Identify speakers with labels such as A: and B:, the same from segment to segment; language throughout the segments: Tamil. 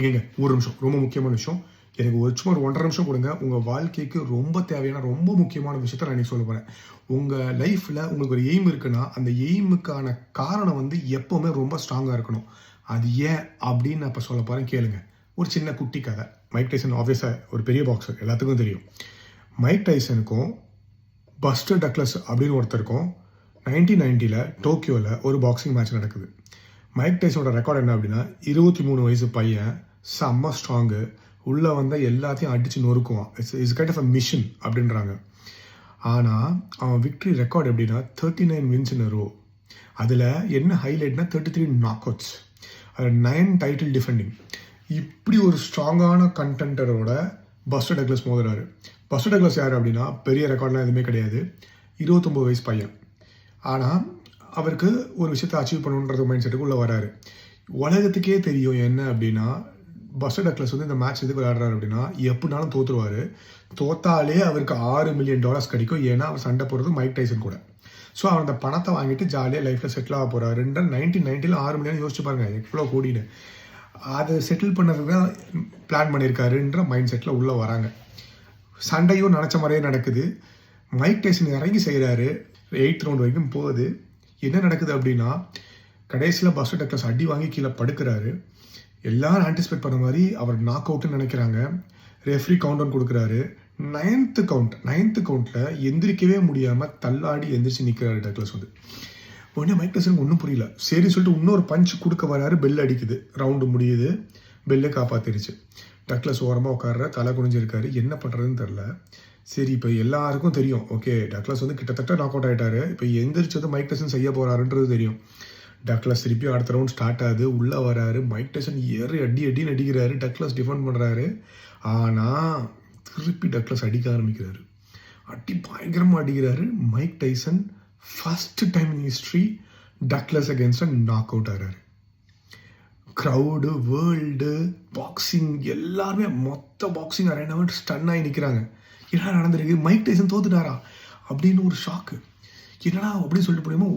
A: ஏங்க ஒரு நிமிஷம், ரொம்ப முக்கியமான விஷயம். எனக்கு சும்மா ஒரு 1½ நிமிஷம் கொடுங்க. உங்க வாழ்க்கைக்கு ரொம்ப தேவையான, ரொம்ப முக்கியமான விஷயத்த நான் இன்னைக்கு சொல்லப் போறேன். உங்க லைஃப்ல உங்களுக்கு ஒரு எய்ம் இருக்குன்னா, அந்த எய்முக்கான காரணம் வந்து எப்பவுமே ரொம்ப ஸ்ட்ராங்கா இருக்கணும். அது ஏன் அப்படின்னு நான் இப்ப சொல்லப் போறேன், கேளுங்க. ஒரு சின்ன குட்டி கதை. மைக் டைசன் ஆப்வியஸா ஒரு பெரிய பாக்ஸர், எல்லாத்துக்கும் தெரியும். மைக் டைசனுக்கும் பஸ்டர் டக்ளஸ் அப்படின்னு ஒருத்தருக்கும் 1990ல டோக்கியோல ஒரு பாக்ஸிங் மேட்ச் நடக்குது. மைக் டைசனோட ரெக்கார்ட் என்ன அப்படின்னா, 23 வயசு பையன், செம்ம ஸ்ட்ராங்கு, உள்ள வந்த எல்லாத்தையும் அடிச்சு நொறுக்குவான். It's kind of a mission அப்படின்றாங்க. ஆனால் அவன் விக்டரி ரெக்கார்ட் எப்படின்னா 39 வின்ஸ் இன் அ ரோ. அதில் என்ன ஹைலைட்னா 33 நாக் அவுட்ஸ், 9 டைட்டில் டிஃபெண்டிங். இப்படி ஒரு ஸ்ட்ராங்கான கண்டெண்டரோட பஸ்டர் டக்ளஸ் மோதுறாரு. பஸ்டர் டக்ளஸ் யார் அப்படின்னா, பெரிய ரெக்கார்ட்லாம் எதுவுமே கிடையாது, 29 வயசு பையன். ஆனால் அவருக்கு ஒரு விஷயத்தை அச்சீவ் பண்ணணுன்றது மைண்ட் செட்டுக்கு உள்ள வராரு. உலகத்துக்கே தெரியும் என்ன அப்படின்னா, பஸ்டர் டக்ளஸ் வந்து இந்த மேட்ச் எதுக்கு விளையாடுறாரு அப்படின்னா, எப்படினாலும் தோற்றுருவார். தோத்தாலே அவருக்கு $6 மில்லியன் கிடைக்கும். ஏன்னா அவர் சண்டை போடுறது மைக் டைசன் கூட. ஸோ அவர் அந்த பணத்தை வாங்கிட்டு ஜாலியாக லைஃப்பில் செட்டில் ஆக போகிறாருன்ற 1990ல் 6 மில்லியன் யோசிச்சு பாருங்க, எவ்வளோ கோடின்னு. அதை செட்டில் பண்ணுறதுக்கு தான் பிளான் பண்ணியிருக்காருன்ற மைண்ட் செட்டில் உள்ளே வராங்க. சண்டையும் நினச்ச மாதிரியே நடக்குது. மைக் டைசன் இறங்கி செய்கிறாரு. 8th ரவுண்ட் வரைக்கும் போகுது. என்ன நடக்குது அப்படின்னா, கடைசியில் பஸ்டர் டக்ளஸ் அடி வாங்கி கீழே படுக்கிறாரு. எல்லாரும் ஆன்டிசிபேட் பண்ண மாதிரி அவர் நாக் அவுட்னு நினைக்கிறாங்க. ரெஃப்ரி கவுண்ட் டவுன் கொடுக்குறாரு. 9th கவுண்ட்டில் எந்திரிக்கவே முடியாமல் தள்ளாடி எந்திரிச்சு நிற்கிறாரு டக்ளஸ் வந்து. உடனே மைக் டைசனுக்கு ஒன்றும் புரியல. சரின்னு சொல்லிட்டு இன்னொரு பஞ்ச் கொடுக்க வராரு. பெல் அடிக்குது. ரவுண்டு முடியுது. பெல்லை காப்பாற்றிடுச்சு. டக்ளஸ் ஓரமாக உட்கார்ற, தலை குனிஞ்சிருக்காரு. என்ன பண்ணுறதுன்னு தெரில. சரி, இப்போ எல்லாருக்கும் தெரியும், ஓகே டக்ளஸ் வந்து கிட்டத்தட்ட நாக் அவுட் ஆகிட்டாரு. இப்போ எந்திரிச்சது மைக் டைசன் செய்ய போகிறாருன்றது தெரியும். டக்ளஸ் திருப்பி அடுத்த ரவுண்ட் ஸ்டார்ட் ஆகுது. உள்ளே வராரு. மைக் டைசன் அடின்னு அடிக்கிறாரு. டக்ளஸ் டிஃபெண்ட் பண்ணுறாரு. ஆனால் திருப்பி டக்ளஸ் அடிக்க ஆரம்பிக்கிறாரு. அடி பயங்கரமாக அடிக்கிறாரு. Mike Tyson first time in history Douglas against knock out ஆகிறாரு. க்ரௌடு, வேர்ல்டு, பாக்ஸிங் எல்லாருமே, மொத்த பாக்ஸிங் அரேனாவும் ஸ்டன் ஆகி நிற்கிறாங்க. என்ன நடந்திருக்கு, மைக் டைசன் தோத்துட்டாரா அப்படின்னு ஒரு ஷாக்கு. என்னடா அப்படின்னு சொல்லிட்டு போனோமா,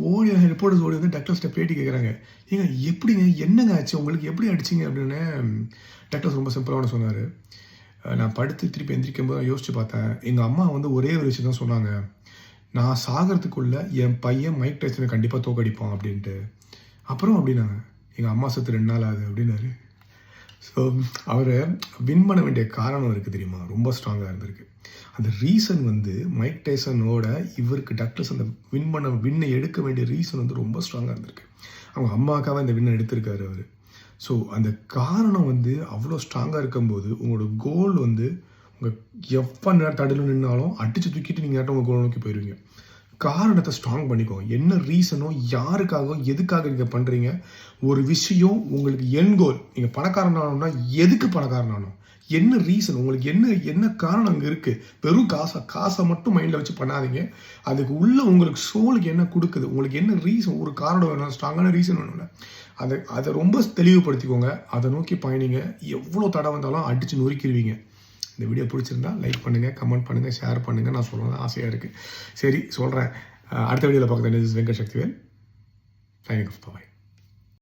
A: ரிப்போர்ட்டர்ஸ் ஓடி வந்து டக்ளஸ்கிட்ட பேட்டி கேட்குறாங்க. ஏங்க எப்படிங்க, என்னங்க ஆச்சு உங்களுக்கு, எப்படி அடிச்சிங்க அப்படின்னு. டக்ளஸ் ரொம்ப சிம்பிளான சொன்னார். நான் படுத்து திருப்பி எந்திரிக்கும் போது யோசிச்சு பார்த்தேன். எங்கள் அம்மா வந்து ஒரே ஒரு விஷயம் தான் சொன்னாங்க, நான் சாகிறதுக்குள்ளே என் பையன் மைக் டைசனை கண்டிப்பாக தோக்கடிப்பான் அப்படின்ட்டு. அப்புறம் அப்படின்னாங்க, எங்கள் அம்மா செத்து 2 நாள் ஆகுது அப்படின்னாரு. ஸோ அவர் வின் பண்ண வேண்டிய காரணம் இருக்குது தெரியுமா, ரொம்ப ஸ்ட்ராங்காக இருந்திருக்கு. அந்த ரீசன் வந்து மைக் டைசனோட இவருக்கு டக்ளஸ் அந்த வின்னை எடுக்க வேண்டிய ரீசன் வந்து ரொம்ப ஸ்ட்ராங்காக இருந்திருக்கு. அவங்க அம்மாக்காக இந்த வின்னை எடுத்திருக்காரு அவர். ஸோ அந்த காரணம் வந்து அவ்வளோ ஸ்ட்ராங்காக இருக்கும்போது, உங்களோட கோல் வந்து உங்கள் எப்போ நேரம் தடலில் நின்னாலும் அடித்து தூக்கிட்டு நீங்கள் உங்கள் கோல் நோக்கி போயிடுவீங்க. காரணத்தை ஸ்ட்ராங் பண்ணிக்கோங்க. என்ன ரீசனோ, யாருக்காக, எதுக்காக நீங்கள் பண்ணுறீங்க, ஒரு விஷயம் உங்களுக்கு என் கோல். நீங்கள் பணக்காரன் ஆகணும்னா எதுக்கு பணக்காரன் ஆகணும், என்ன ரீசன், உங்களுக்கு என்ன காரணம் அங்கே இருக்குது. வெறும் காசை மட்டும் மைண்டில் வச்சு பண்ணாதீங்க. அதுக்கு உள்ள உங்களுக்கு சோலுக்கு என்ன கொடுக்குது, உங்களுக்கு என்ன ரீசன், ஒரு காரணம் வேணும், ஸ்ட்ராங்கான ரீசன் வேணும்ல. அதை ரொம்ப தெளிவுபடுத்திக்கோங்க. அதை நோக்கி பயணிங்க. எவ்வளோ தடை வந்தாலும் அடித்து நொறுக்கிடுவீங்க. இந்த வீடியோ பிடிச்சிருந்தா லைக் பண்ணுங்கள், கமெண்ட் பண்ணுங்கள், ஷேர் பண்ணுங்கள். நான் சொல்லணும்னு ஆசையாக இருக்குது. சரி சொல்கிறேன். அடுத்த வீடியோவில் பார்க்குறேன். வெங்கட் சக்திவேல். தேங்க்யூ. பாய்.